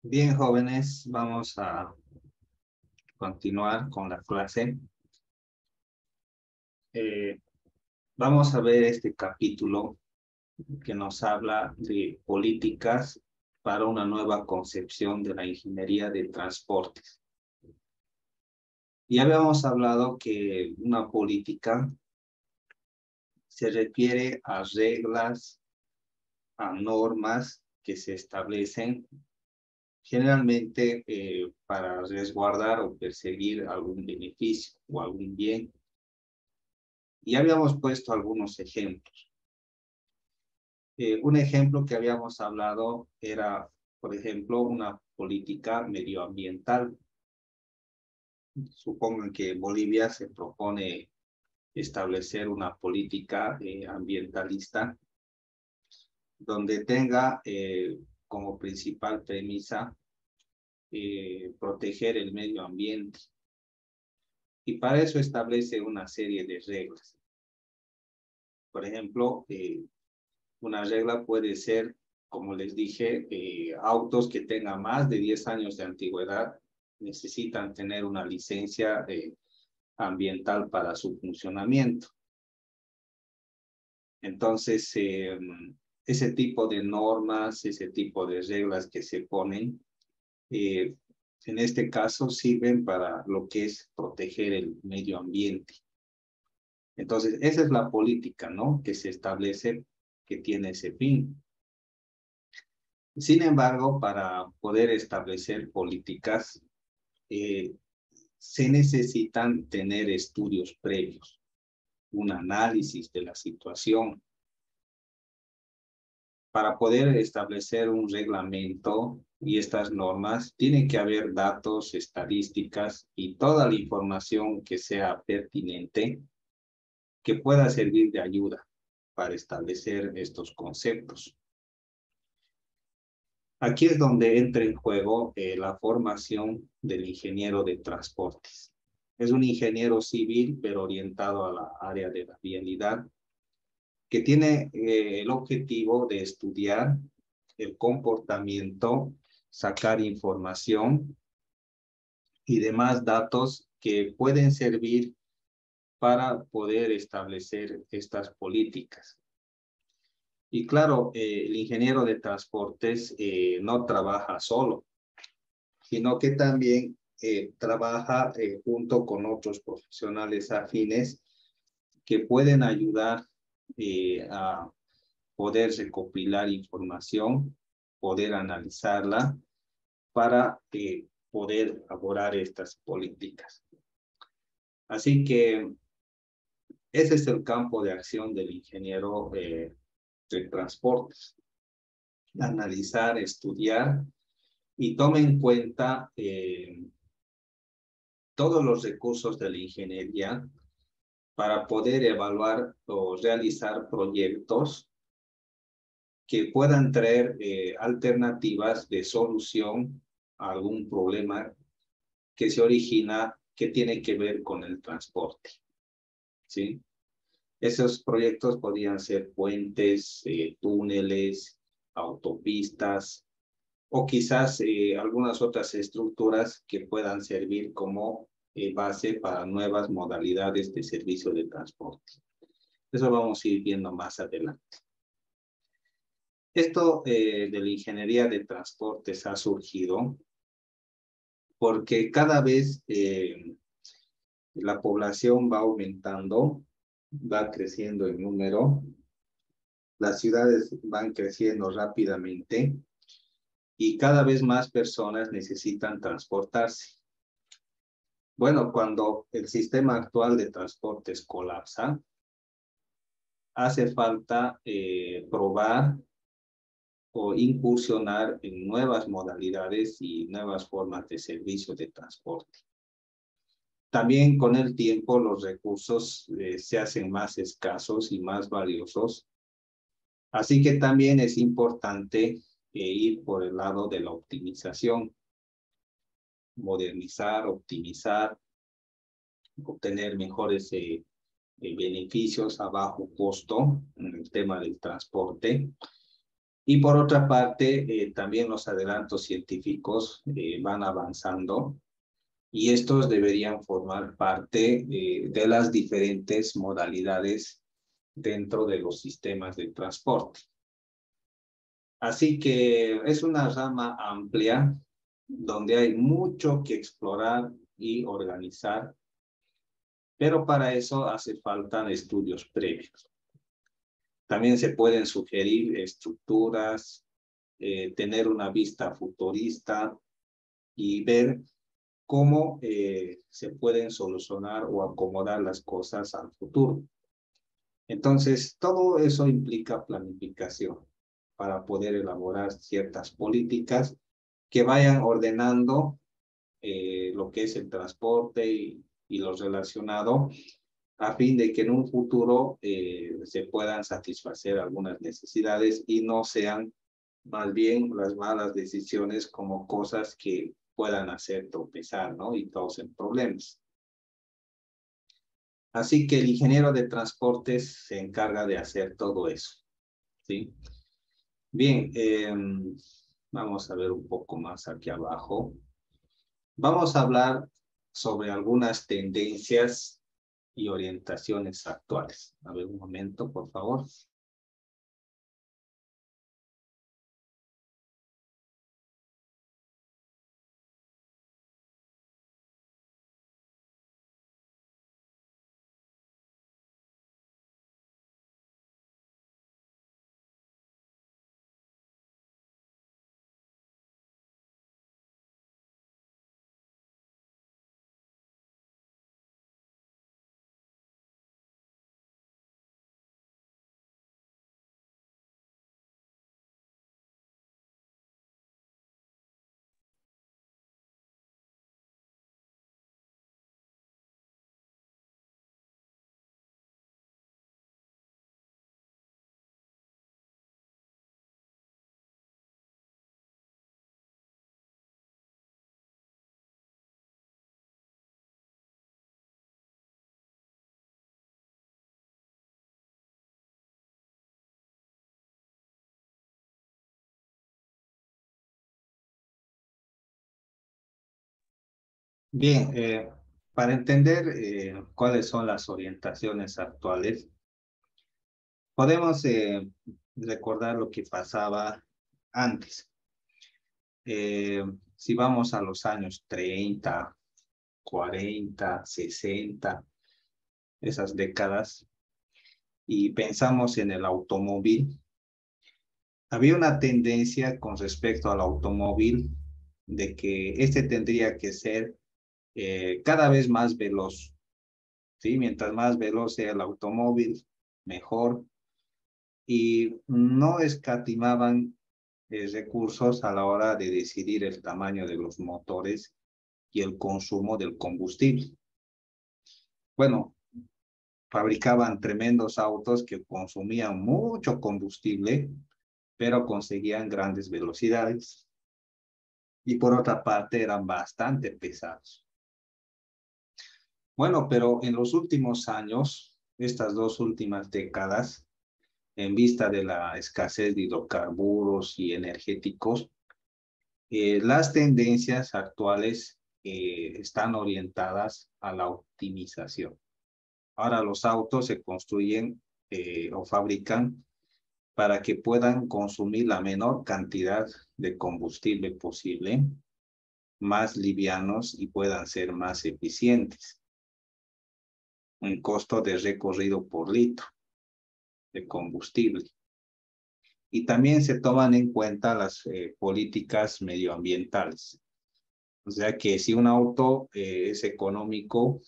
Bien, jóvenes, vamos a continuar con la clase. Eh, Vamos a ver este capítulo que nos habla de políticas para una nueva concepción de la ingeniería de transportes. Ya habíamos hablado que una política se refiere a reglas, a normas que se establecen generalmente para resguardar o perseguir algún beneficio o algún bien. Y habíamos puesto algunos ejemplos. Un ejemplo que habíamos hablado era, por ejemplo, una política medioambiental. Supongan que Bolivia se propone establecer una política ambientalista donde tenga como principal premisa proteger el medio ambiente. Y para eso establece una serie de reglas. Por ejemplo, una regla puede ser, como les dije, autos que tengan más de 10 años de antigüedad necesitan tener una licencia ambiental para su funcionamiento. Entonces, ese tipo de normas, ese tipo de reglas que se ponen, eh, en este caso sirven para lo que es proteger el medio ambiente. Entonces, esa es la política, ¿no? Que se establece, que tiene ese fin. Sin embargo, para poder establecer políticas, eh, se necesitan tener estudios previos, un análisis de la situación. Para poder establecer un reglamento y estas normas, tiene que haber datos, estadísticas y toda la información que sea pertinente que pueda servir de ayuda para establecer estos conceptos. Aquí es donde entra en juego la formación del ingeniero de transportes. Es un ingeniero civil, pero orientado a la área de la vialidad, que tiene el objetivo de estudiar el comportamiento, sacar información y demás datos que pueden servir para poder establecer estas políticas. Y claro, el ingeniero de transportes no trabaja solo, sino que también trabaja junto con otros profesionales afines que pueden ayudar a poder recopilar información, poder analizarla para poder elaborar estas políticas. Así que ese es el campo de acción del ingeniero de transportes. Analizar, estudiar y tome en cuenta todos los recursos de la ingeniería para poder evaluar o realizar proyectos que puedan traer alternativas de solución a algún problema que se origina que tiene que ver con el transporte, ¿sí? Esos proyectos podrían ser puentes, túneles, autopistas o quizás algunas otras estructuras que puedan servir como base para nuevas modalidades de servicio de transporte. Eso vamos a ir viendo más adelante. Esto de la ingeniería de transportes ha surgido porque cada vez la población va aumentando, va creciendo en número, las ciudades van creciendo rápidamente y cada vez más personas necesitan transportarse. Bueno, cuando el sistema actual de transportes colapsa, hace falta probar o incursionar en nuevas modalidades y nuevas formas de servicio de transporte. También con el tiempo los recursos se hacen más escasos y más valiosos, así que también es importante ir por el lado de la optimización, modernizar, optimizar, obtener mejores beneficios a bajo costo en el tema del transporte Y por otra parte, también los adelantos científicos van avanzando y estos deberían formar parte de las diferentes modalidades dentro de los sistemas de transporte. Así que es una rama amplia donde hay mucho que explorar y organizar, pero para eso hace falta estudios previos. También se pueden sugerir estructuras, tener una vista futurista y ver cómo se pueden solucionar o acomodar las cosas al futuro. Entonces, todo eso implica planificación para poder elaborar ciertas políticas que vayan ordenando lo que es el transporte y lo relacionado a fin de que en un futuro se puedan satisfacer algunas necesidades y no sean más bien las malas decisiones como cosas que puedan hacer tropezar, ¿no? Y causen problemas. Así que el ingeniero de transportes se encarga de hacer todo eso, ¿sí? Bien, vamos a ver un poco más aquí abajo. Vamos a hablar sobre algunas tendencias y orientaciones actuales. A ver un momento, por favor. Bien, para entender cuáles son las orientaciones actuales, podemos recordar lo que pasaba antes. Si vamos a los años 30, 40, 60, esas décadas, y pensamos en el automóvil, había una tendencia con respecto al automóvil de que este tendría que ser cada vez más veloz, ¿sí? Mientras más veloz sea el automóvil, mejor. Y no escatimaban recursos a la hora de decidir el tamaño de los motores y el consumo del combustible. Bueno, fabricaban tremendos autos que consumían mucho combustible, pero conseguían grandes velocidades. Y por otra parte eran bastante pesados. Bueno, pero en los últimos años, estas dos últimas décadas, en vista de la escasez de hidrocarburos y energéticos, las tendencias actuales están orientadas a la optimización. Ahora los autos se construyen o fabrican para que puedan consumir la menor cantidad de combustible posible, más livianos y puedan ser más eficientes. Un costo de recorrido por litro de combustible. Y también se toman en cuenta las políticas medioambientales. O sea que si un auto es económico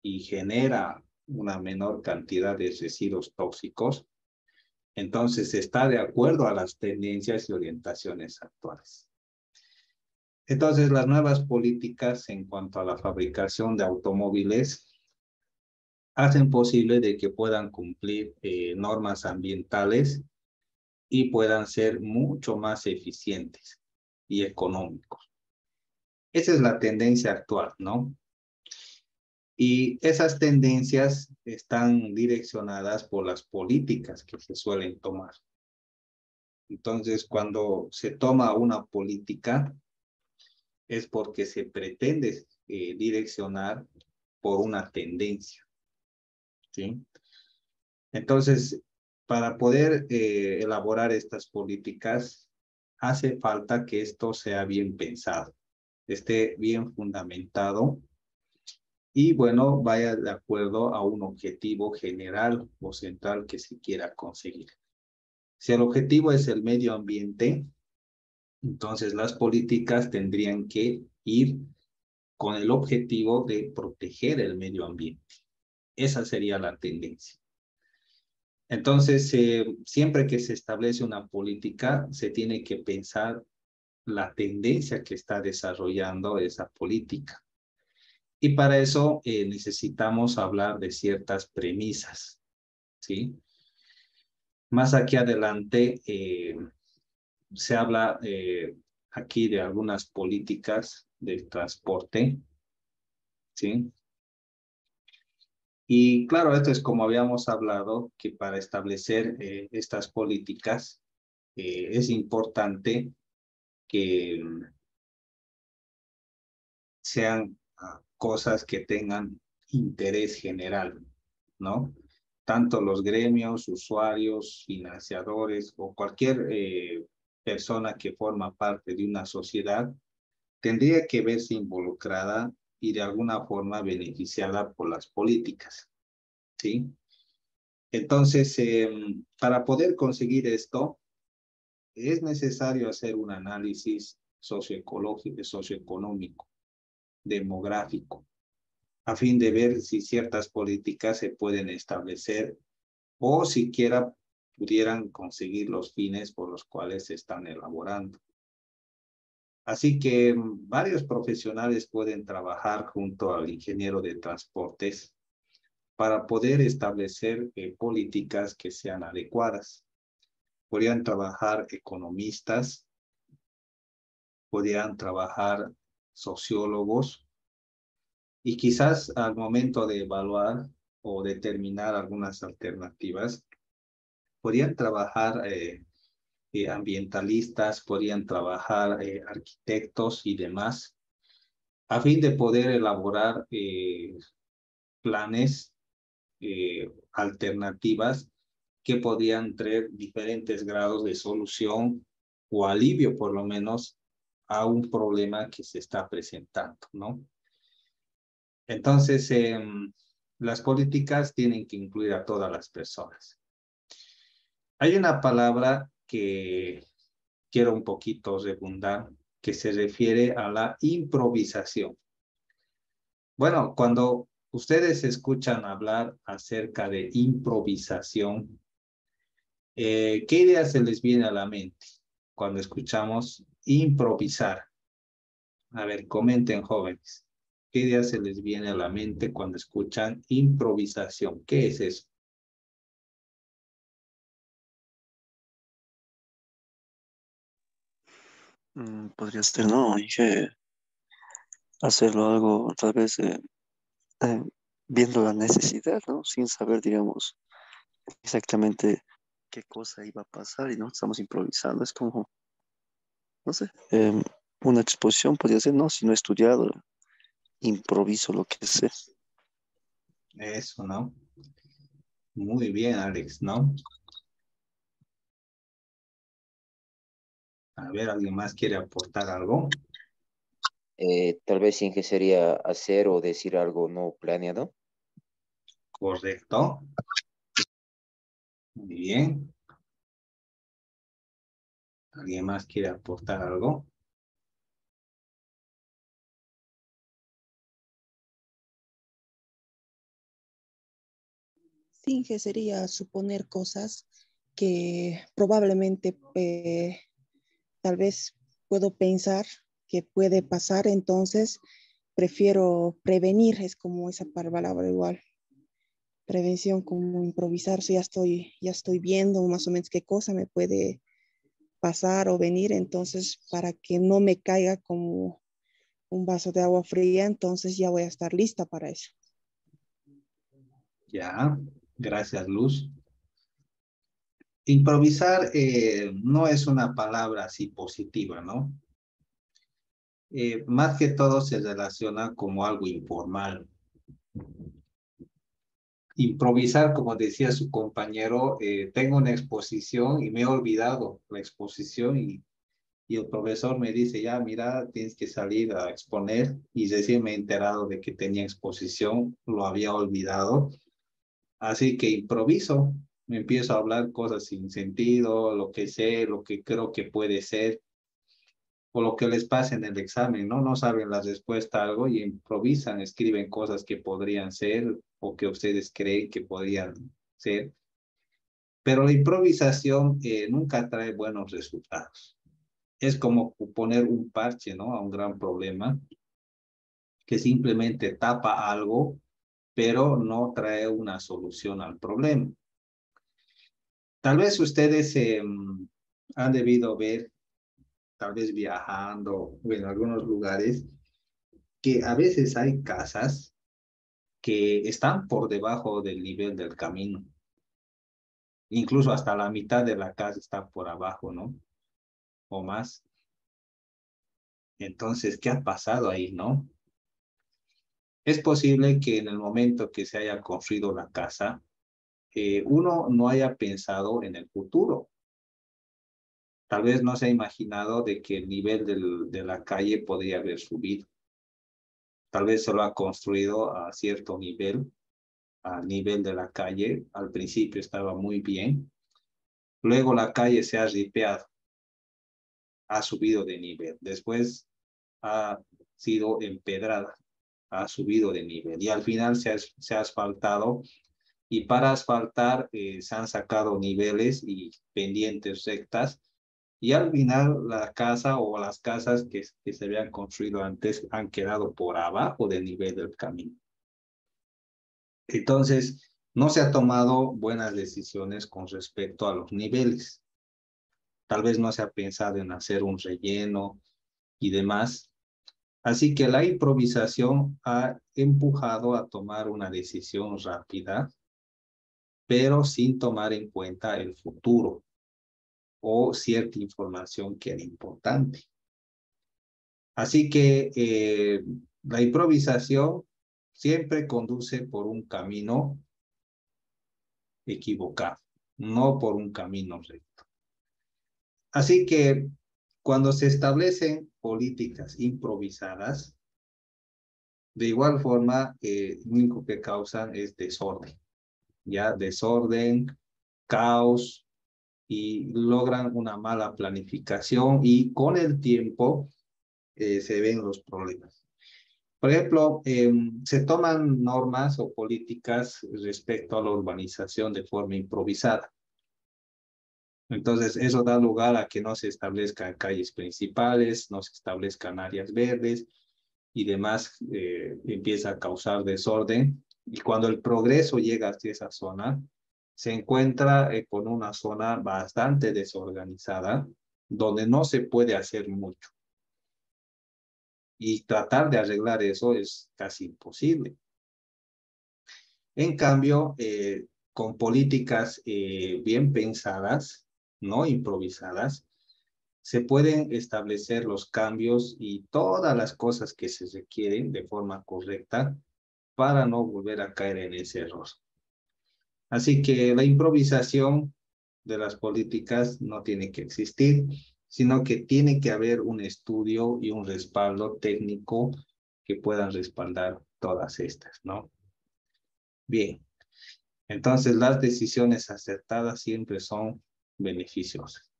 y genera una menor cantidad de residuos tóxicos, entonces está de acuerdo a las tendencias y orientaciones actuales. Entonces, las nuevas políticas en cuanto a la fabricación de automóviles hacen posible de que puedan cumplir normas ambientales y puedan ser mucho más eficientes y económicos. Esa es la tendencia actual, ¿no? Y esas tendencias están direccionadas por las políticas que se suelen tomar. Entonces, cuando se toma una política, es porque se pretende direccionar por una tendencia, ¿sí? Entonces, para poder elaborar estas políticas, hace falta que esto sea bien pensado, esté bien fundamentado y, bueno, vaya de acuerdo a un objetivo general o central que se quiera conseguir. Si el objetivo es el medio ambiente, entonces las políticas tendrían que ir con el objetivo de proteger el medio ambiente. Esa sería la tendencia. Entonces, siempre que se establece una política, se tiene que pensar la tendencia que está desarrollando esa política. Y para eso necesitamos hablar de ciertas premisas, ¿sí? Más aquí adelante se habla aquí de algunas políticas de transporte, ¿sí? Y claro, esto es como habíamos hablado, que para establecer estas políticas es importante que sean cosas que tengan interés general, ¿no? Tanto los gremios, usuarios, financiadores o cualquier persona que forma parte de una sociedad tendría que verse involucrada y de alguna forma beneficiada por las políticas, ¿sí? Entonces, para poder conseguir esto, es necesario hacer un análisis socioecológico, socioeconómico, demográfico, a fin de ver si ciertas políticas se pueden establecer o siquiera pudieran conseguir los fines por los cuales se están elaborando. Así que varios profesionales pueden trabajar junto al ingeniero de transportes para poder establecer políticas que sean adecuadas. Podrían trabajar economistas, podrían trabajar sociólogos y quizás al momento de evaluar o determinar algunas alternativas, podrían trabajar ambientalistas, podrían trabajar arquitectos y demás, a fin de poder elaborar planes alternativas que podrían traer diferentes grados de solución o alivio, por lo menos, a un problema que se está presentando, ¿no? Entonces, las políticas tienen que incluir a todas las personas. Hay una palabra que quiero un poquito redundar, que se refiere a la improvisación. Bueno, cuando ustedes escuchan hablar acerca de improvisación, ¿qué idea se les viene a la mente cuando escuchamos improvisar? A ver, comenten, jóvenes. ¿Qué idea se les viene a la mente cuando escuchan improvisación? ¿Qué es eso? Podría ser, ¿no? Y que hacerlo algo, tal vez eh, viendo la necesidad, ¿no? Sin saber, digamos, exactamente qué cosa iba a pasar y no estamos improvisando. Es como, no sé, una exposición podría ser, ¿no? Si no he estudiado, improviso lo que sé. Eso, ¿no? Muy bien, Alex, ¿no? A ver, ¿alguien más quiere aportar algo? Tal vez sin que sería hacer o decir algo no planeado. Correcto. Muy bien. ¿Alguien más quiere aportar algo? Finge sería suponer cosas que probablemente tal vez puedo pensar que puede pasar, entonces prefiero prevenir, es como esa palabra igual. Prevención como improvisar, si ya estoy viendo más o menos qué cosa me puede pasar o venir, entonces para que no me caiga como un vaso de agua fría, entonces ya voy a estar lista para eso. Ya, gracias, Luz. Improvisar no es una palabra así positiva, ¿no? Más que todo se relaciona como algo informal. Improvisar, como decía su compañero, tengo una exposición y me he olvidado la exposición y el profesor me dice, ya, mira, tienes que salir a exponer y recién me he enterado de que tenía exposición, lo había olvidado. Así que improviso, me empiezo a hablar cosas sin sentido, lo que sé, lo que creo que puede ser, o lo que les pasa en el examen, ¿no? No saben la respuesta a algo y improvisan, escriben cosas que podrían ser o que ustedes creen que podrían ser. Pero la improvisación nunca trae buenos resultados. Es como poner un parche, ¿no? A un gran problema que simplemente tapa algo, pero no trae una solución al problema. Tal vez ustedes han debido ver, tal vez viajando o en algunos lugares, que a veces hay casas que están por debajo del nivel del camino. Incluso hasta la mitad de la casa está por abajo, ¿no? O más. Entonces, ¿qué ha pasado ahí, no? Es posible que en el momento que se haya construido la casa, uno no haya pensado en el futuro. Tal vez no se ha imaginado de que el nivel de la calle podría haber subido. Tal vez se lo ha construido a cierto nivel, al nivel de la calle. Al principio estaba muy bien. Luego la calle se ha ripeado, ha subido de nivel. Después ha sido empedrada, ha subido de nivel. Y al final se ha asfaltado. Y para asfaltar se han sacado niveles y pendientes rectas. Y al final la casa o las casas que se habían construido antes han quedado por abajo del nivel del camino. Entonces, no se ha tomado buenas decisiones con respecto a los niveles. Tal vez no se ha pensado en hacer un relleno y demás. Así que la improvisación ha empujado a tomar una decisión rápida, pero sin tomar en cuenta el futuro o cierta información que era importante. Así que la improvisación siempre conduce por un camino equivocado, no por un camino recto. Así que cuando se establecen políticas improvisadas, de igual forma, lo único que causan es desorden, ¿ya? Desorden, caos, y logran una mala planificación y con el tiempo se ven los problemas. Por ejemplo, se toman normas o políticas respecto a la urbanización de forma improvisada. Entonces, eso da lugar a que no se establezcan calles principales, no se establezcan áreas verdes y demás, empieza a causar desorden. Y cuando el progreso llega hacia esa zona, se encuentra con una zona bastante desorganizada, donde no se puede hacer mucho. Y tratar de arreglar eso es casi imposible. En cambio, con políticas bien pensadas, no improvisadas, se pueden establecer los cambios y todas las cosas que se requieren de forma correcta para no volver a caer en ese error. Así que la improvisación de las políticas no tiene que existir, sino que tiene que haber un estudio y un respaldo técnico que puedan respaldar todas estas, ¿no? Bien, entonces las decisiones acertadas siempre son beneficiosas.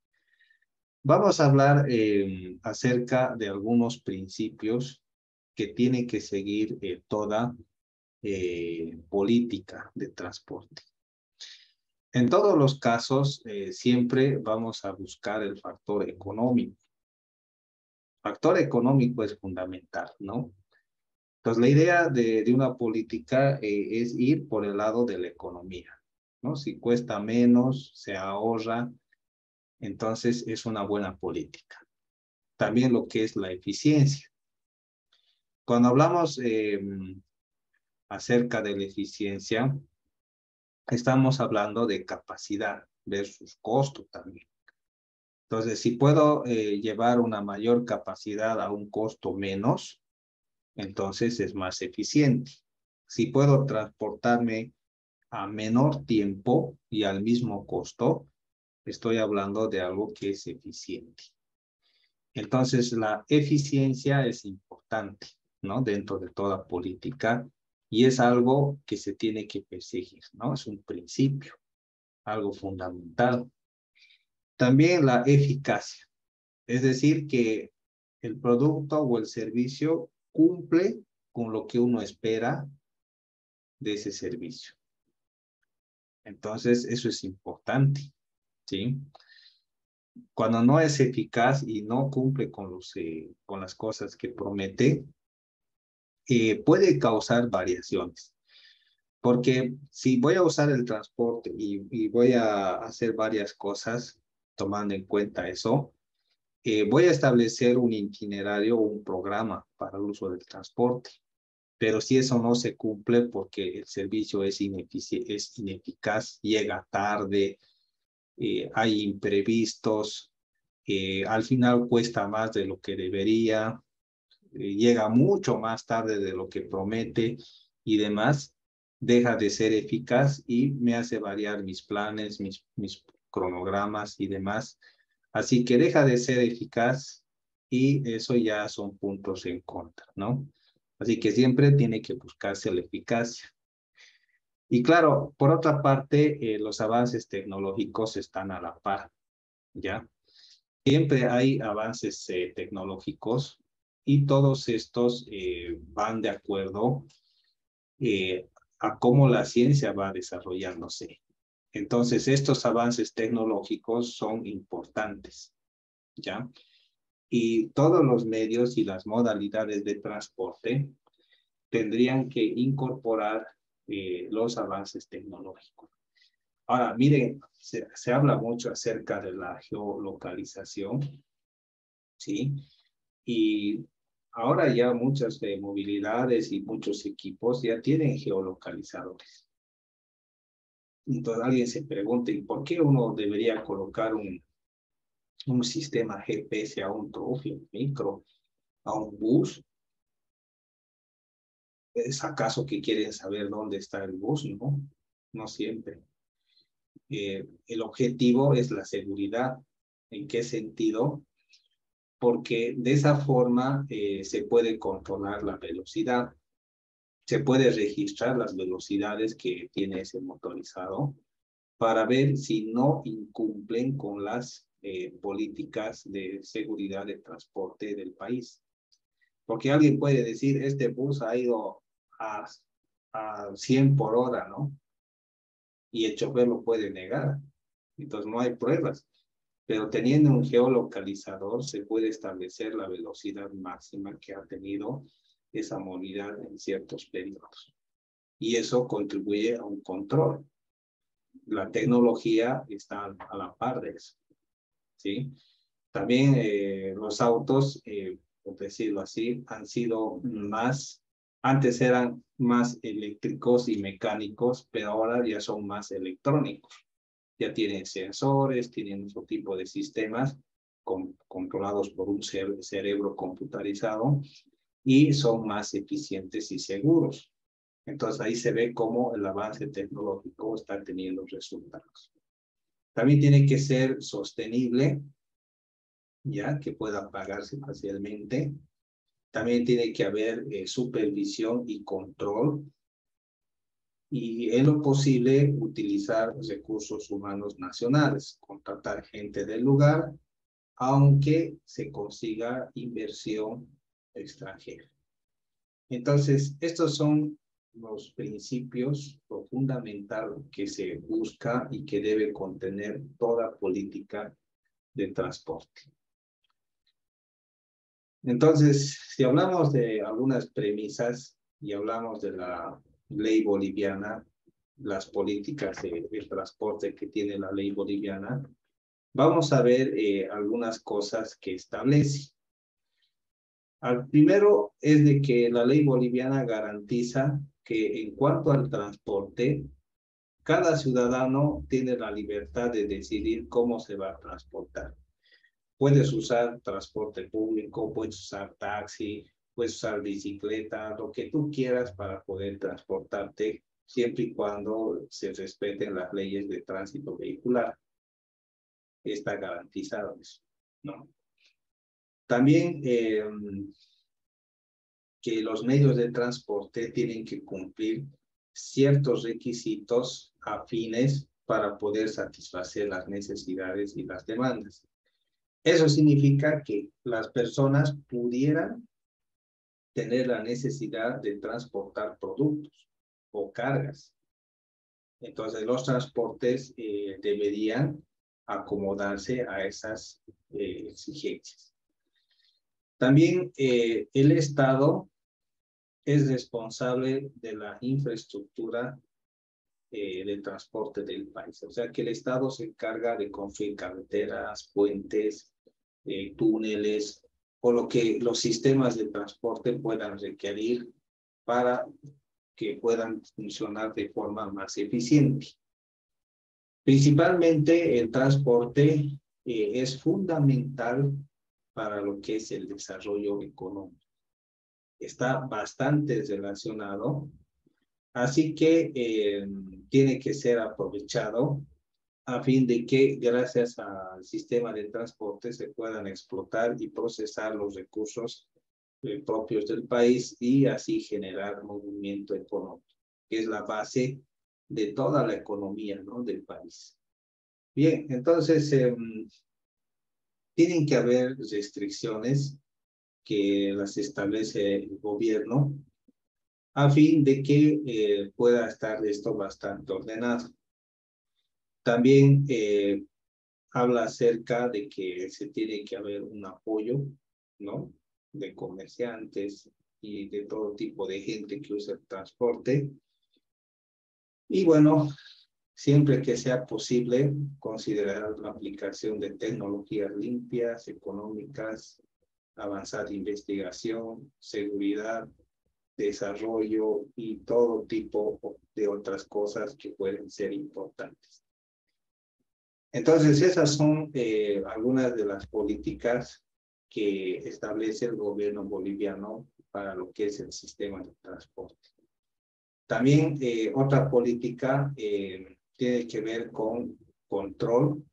Vamos a hablar acerca de algunos principios que tiene que seguir toda política de transporte. En todos los casos, siempre vamos a buscar el factor económico. El factor económico es fundamental, ¿no? Entonces, la idea de una política es ir por el lado de la economía, ¿no? Si cuesta menos, se ahorra, entonces es una buena política. También lo que es la eficiencia. Cuando hablamos acerca de la eficiencia, estamos hablando de capacidad, versus costo también. Entonces, si puedo llevar una mayor capacidad a un costo menos, entonces es más eficiente. Si puedo transportarme a menor tiempo y al mismo costo, estoy hablando de algo que es eficiente. Entonces, la eficiencia es importante, ¿no? Dentro de toda política, y es algo que se tiene que perseguir, ¿no? Es un principio, algo fundamental. También la eficacia, es decir, que el producto o el servicio cumple con lo que uno espera de ese servicio. Entonces, eso es importante, ¿sí? Cuando no es eficaz y no cumple con las cosas que promete, puede causar variaciones. Porque si voy a usar el transporte y voy a hacer varias cosas tomando en cuenta eso, voy a establecer un itinerario o un programa para el uso del transporte. Pero si eso no se cumple porque el servicio es ineficaz, llega tarde, hay imprevistos, al final cuesta más de lo que debería, llega mucho más tarde de lo que promete y demás, deja de ser eficaz y me hace variar mis planes, mis cronogramas y demás. Así que deja de ser eficaz y eso ya son puntos en contra, ¿no? Así que siempre tiene que buscarse la eficacia. Y claro, por otra parte, los avances tecnológicos están a la par, ¿ya? Siempre hay avances tecnológicos y todos estos van de acuerdo a cómo la ciencia va desarrollándose. Entonces, estos avances tecnológicos son importantes, ¿ya? Y todos los medios y las modalidades de transporte tendrían que incorporar los avances tecnológicos. Ahora, miren, se habla mucho acerca de la geolocalización, ¿sí? Y ahora ya muchas movilidades y muchos equipos ya tienen geolocalizadores. Entonces alguien se pregunta, ¿y por qué uno debería colocar un sistema GPS a un trofe, un micro, a un bus? ¿Es acaso que quieren saber dónde está el bus? No, no siempre. El objetivo es la seguridad. ¿En qué sentido? Porque de esa forma se puede controlar la velocidad, se puede registrar las velocidades que tiene ese motorizado para ver si no incumplen con las políticas de seguridad de transporte del país. Porque alguien puede decir, este bus ha ido a 100 por hora, ¿no? Y el chofer lo puede negar. Entonces no hay pruebas. Pero teniendo un geolocalizador se puede establecer la velocidad máxima que ha tenido esa movilidad en ciertos periodos. Y eso contribuye a un control. La tecnología está a la par de eso, ¿sí? También los autos, por decirlo así, han sido más, antes eran más eléctricos y mecánicos, pero ahora ya son más electrónicos. Ya tienen sensores, tienen otro tipo de sistemas controlados por un cerebro computarizado y son más eficientes y seguros. Entonces ahí se ve cómo el avance tecnológico está teniendo resultados. También tiene que ser sostenible, ya que pueda pagarse fácilmente. También tiene que haber supervisión y control. Y en lo posible utilizar recursos humanos nacionales, contratar gente del lugar, aunque se consiga inversión extranjera. Entonces, estos son los principios o fundamental que se busca y que debe contener toda política de transporte. Entonces, si hablamos de algunas premisas y hablamos de la ley boliviana, las políticas de transporte que tiene la ley boliviana, vamos a ver algunas cosas que establece. Al primero es de que la ley boliviana garantiza que en cuanto al transporte, cada ciudadano tiene la libertad de decidir cómo se va a transportar. Puedes usar transporte público, puedes usar taxi, puedes usar bicicleta, lo que tú quieras para poder transportarte, siempre y cuando se respeten las leyes de tránsito vehicular. Está garantizado eso, ¿no? También que los medios de transporte tienen que cumplir ciertos requisitos afines para poder satisfacer las necesidades y las demandas. Eso significa que las personas pudieran tener la necesidad de transportar productos o cargas. Entonces, los transportes deberían acomodarse a esas exigencias. También el Estado es responsable de la infraestructura de transporte del país. O sea que el Estado se encarga de construir carreteras, puentes, túneles, o lo que los sistemas de transporte puedan requerir para que puedan funcionar de forma más eficiente. Principalmente el transporte es fundamental para lo que es el desarrollo económico. Está bastante relacionado, así que tiene que ser aprovechado a fin de que gracias al sistema de transporte se puedan explotar y procesar los recursos propios del país y así generar movimiento económico, que es la base de toda la economía, ¿no?, del país. Bien, entonces tienen que haber restricciones que las establece el gobierno a fin de que pueda estar esto bastante ordenado. También habla acerca de que se tiene que haber un apoyo, ¿no?, de comerciantes y de todo tipo de gente que usa el transporte. Y bueno, siempre que sea posible, considerar la aplicación de tecnologías limpias, económicas, avanzada investigación, seguridad, desarrollo y todo tipo de otras cosas que pueden ser importantes. Entonces, esas son algunas de las políticas que establece el gobierno boliviano para lo que es el sistema de transporte. También otra política tiene que ver con control,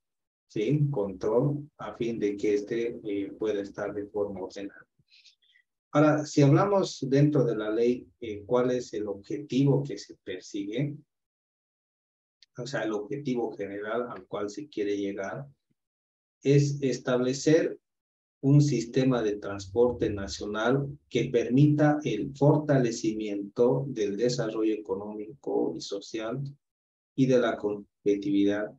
¿sí? Control a fin de que este pueda estar de forma ordenada. Ahora, si hablamos dentro de la ley, ¿cuál es el objetivo que se persigue? O sea, el objetivo general al cual se quiere llegar es establecer un sistema de transporte nacional que permita el fortalecimiento del desarrollo económico y social y de la competitividad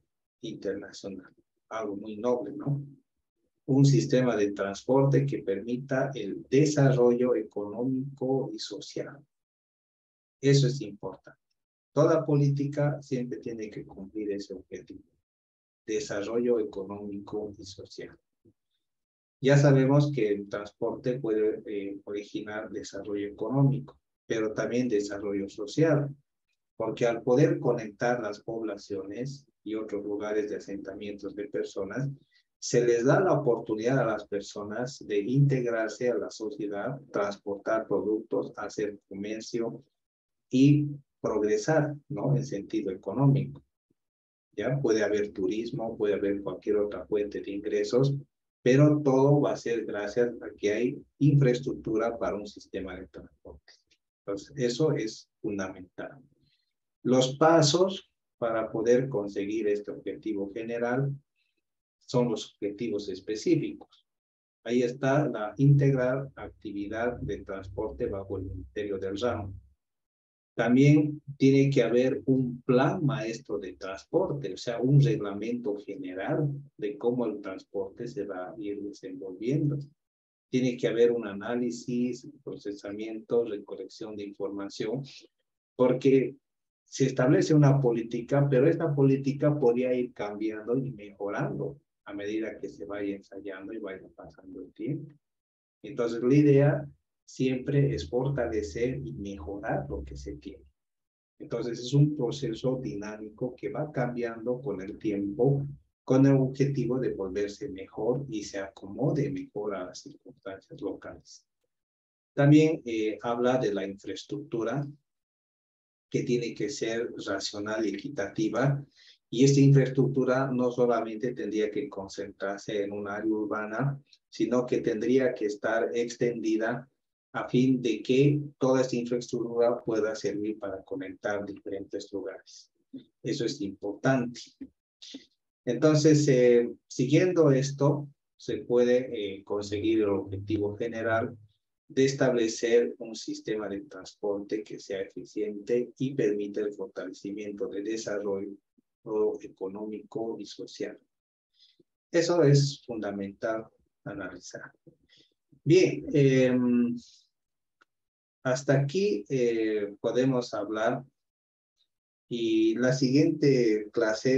internacional. Algo muy noble, ¿no? Un sistema de transporte que permita el desarrollo económico y social. Eso es importante. Toda política siempre tiene que cumplir ese objetivo. Desarrollo económico y social. Ya sabemos que el transporte puede originar desarrollo económico, pero también desarrollo social, porque al poder conectar las poblaciones y otros lugares de asentamientos de personas, se les da la oportunidad a las personas de integrarse a la sociedad, transportar productos, hacer comercio y progresar, ¿no?, en sentido económico. Ya puede haber turismo, puede haber cualquier otra fuente de ingresos, pero todo va a ser gracias a que hay infraestructura para un sistema de transporte. Entonces, eso es fundamental. Los pasos para poder conseguir este objetivo general son los objetivos específicos. Ahí está la integrar actividad de transporte bajo el Ministerio del Ramo. También tiene que haber un plan maestro de transporte, o sea, un reglamento general de cómo el transporte se va a ir desenvolviendo. Tiene que haber un análisis, procesamiento, recolección de información, porque se establece una política, pero esta política podría ir cambiando y mejorando a medida que se vaya ensayando y vaya pasando el tiempo. Entonces, la idea siempre es fortalecer y mejorar lo que se tiene. Entonces es un proceso dinámico que va cambiando con el tiempo, con el objetivo de volverse mejor y se acomode mejor a las circunstancias locales. También habla de la infraestructura, que tiene que ser racional y equitativa, y esta infraestructura no solamente tendría que concentrarse en un área urbana, sino que tendría que estar extendida a fin de que toda esta infraestructura pueda servir para conectar diferentes lugares. Eso es importante. Entonces, siguiendo esto, se puede conseguir el objetivo general de establecer un sistema de transporte que sea eficiente y permita el fortalecimiento del desarrollo económico y social. Eso es fundamental analizar. Bien, hasta aquí podemos hablar, y la siguiente clase